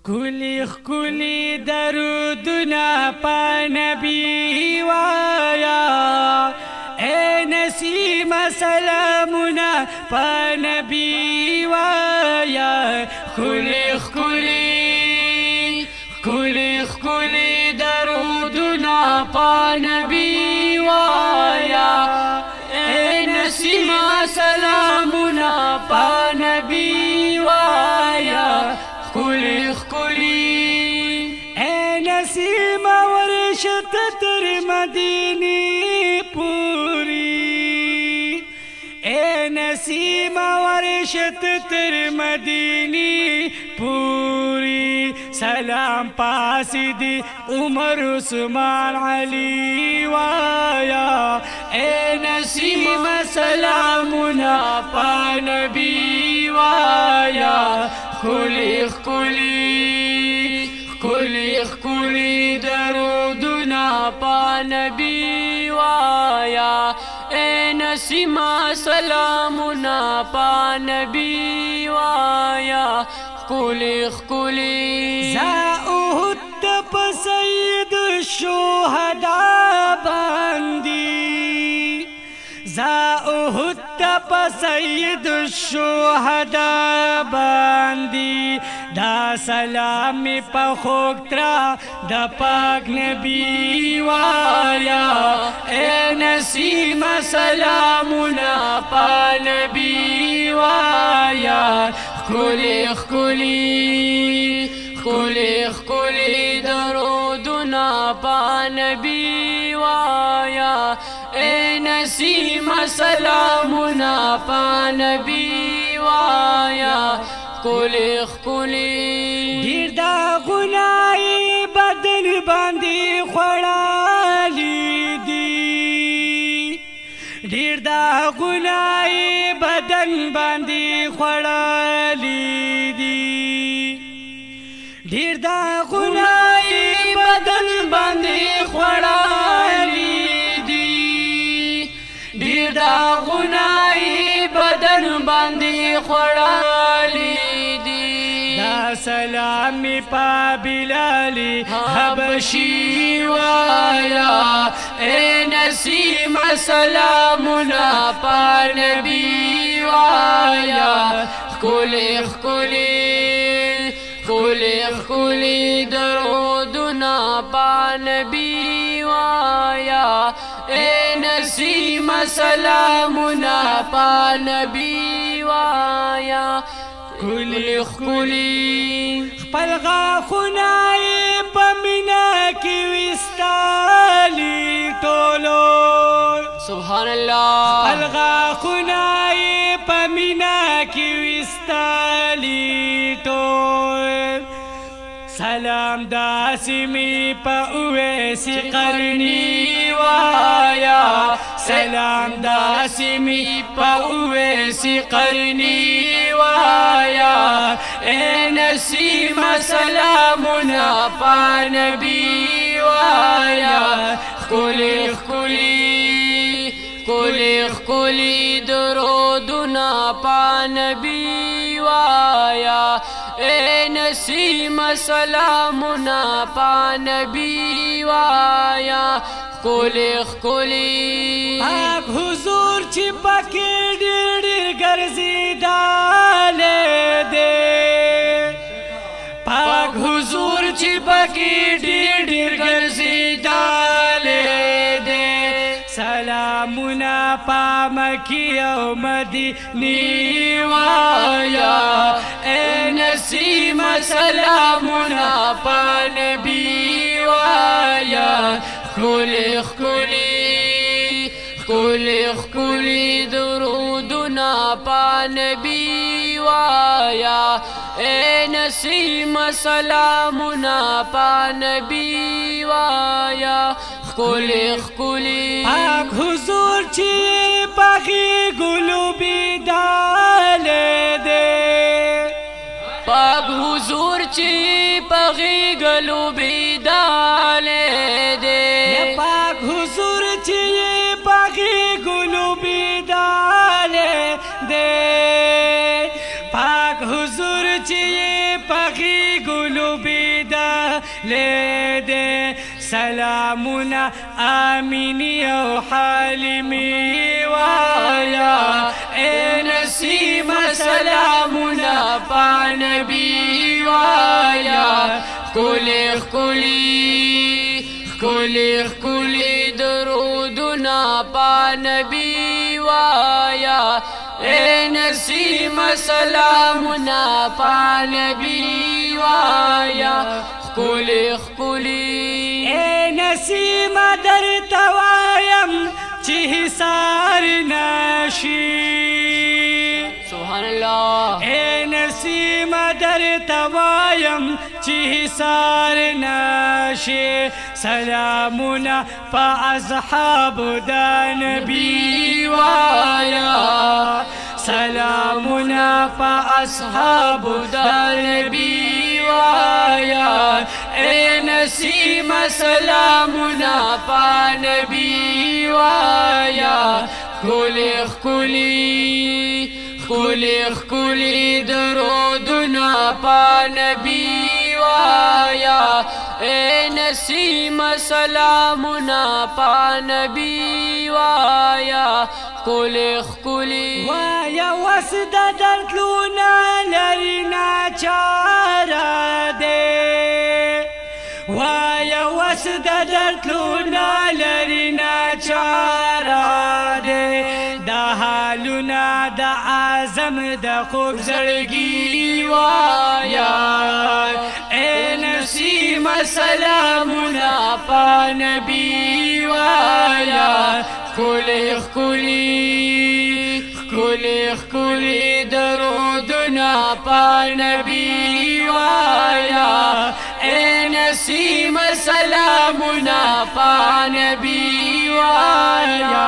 خکولی خکولی درودنا پا نبی وایا اے نسیم سلامنا پا نبی وایا خکولی خکولی خکولی خکولی درودنا پا نبی وایا اے نسیم سلامنا پا نبی وایا خکولی خکولی اے نسیم ورشت تر مدینی پوری اے نسیم ورشت تر مدینی پوری سلام پاسی دی عمر عثمان علی وایا اے نسیم سلامنا پا نبی وایا خکولی خکولی خکولی خکولی درودنا پا نبی وایا اے نسیم سلامنا پا نبی وایا خکولی خکولی زاؤد پا سید الشہداء باندی زاؤد پا سید الشہداء باندی دا سلام پا خوکترا دا پاک نبی وایا اے نسیم سلامنا پا نبی وایا خکولی خکولی خکولی خکولی درودنا پا نبی وایا اے نسیم سلامنا پا نبی وایا خکولی خکولی دیر دا غنائی بدن باندی خوڑالی دی دیر دا غنائی بدن باندی خوڑالی دی دیر دا غنائی بدن باندی خوڑالی دی دیر دا غنائی بدن باندی خوڑالی سلامی پا بلالی حبشی وایا اے نسیم سلامنا پا نبی وایا خکولی خکولی خکولی خکولی درودنا پا نبی وایا اے نسیم سلامنا پا نبی وایا خکولی خکولی خپل غاخونای پا مینا کی وستالی ٹولو سبحان اللہ خپل غاخونای پا مینا کی وستالی ٹول سلام داسمی پا اویسی قرنی وایا سلام داسمی پا اویسی قرنی وایا اے نسیم سلامنا پا نبی وایا خکولی خکولی خکولی خکولی درودنا پا نبی وایا اے نسیم سلامنا پا نبی وایا خکولی خکولی پاک حضور چی پاکی ڈیر ڈیر گرزی ڈالے دے پاک حضور چی پاکی ڈیر ڈیر گرزی ڈالے دے سلامنا پا مکی و مدینی وایا اے نسیم سلامنا پا نبی وایا خکولی خکولی خکولی خکولی درودنا پا نبی وایا اے نسیم سلامنا پا نبی وایا خکولی خکولی پاک حضور چی پاکی گلوبی ڈالے دے پاک حضور چی پاکی گلوبی ڈالے دے پاک حضور چی پاکی گلوبی ڈالے دے پاک حضور چی پاکی گلوبی لیدے سلامنا آمینی او حالمی وایا اے نسیم سلامنا پا نبی وایا کلی کلی کلی کلی درودنا پا نبی وایا اے نسیم سلامنا پا نبی وایا کلی کلی اے نسیم در توایم چی حسار ناشی سبحان اللہ اے نسیم در توایم چی حسار ناشی سلامنا پا اصحاب دا نبی وایا سلامنا پا اصحاب دا نبی وایا اے نسیم سلامنا پا نبی وایا کلی کلی کلی کلی درودنا پا نبی وایا اے نسیم سلامنا پا نبی وایا کلی کلی وایا وسد درتلونا لرنا چارا دے وایا وسد درتلونا لرنا چارا دے دا حالنا دا اعظم دا خوب زرگی وایا اے نسیم سلامنا پا نبی وایا کلی کلی کلی کلی درودنا پا نبی وایا اے نسیم سلامنا پا نبی وایا